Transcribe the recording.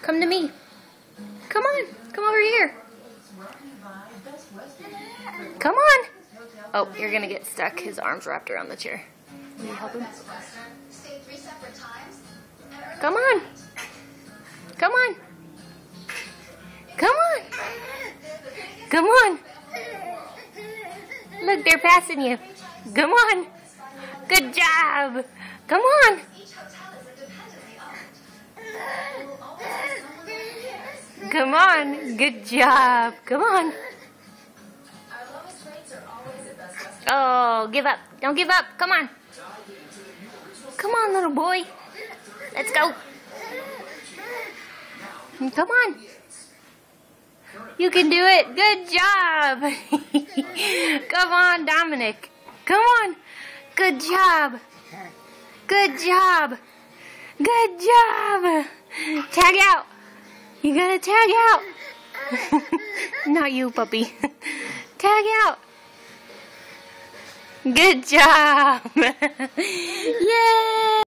Come to me. Come on. Come over here. Come on. Oh, you're going to get stuck. His arm's wrapped around the chair. Will you help him? Come on. Come on. Come on. Come on. Look, they're passing you. Come on. Good job. Come on. Come on. Good job. Come on. Oh, give up. Don't give up. Come on. Come on, little boy. Let's go. Come on. You can do it. Good job. Come on, Dominic. Come on. Good job. Good job. Good job. Tag out. You gotta tag out. Not you, puppy. Tag out. Good job. Yay.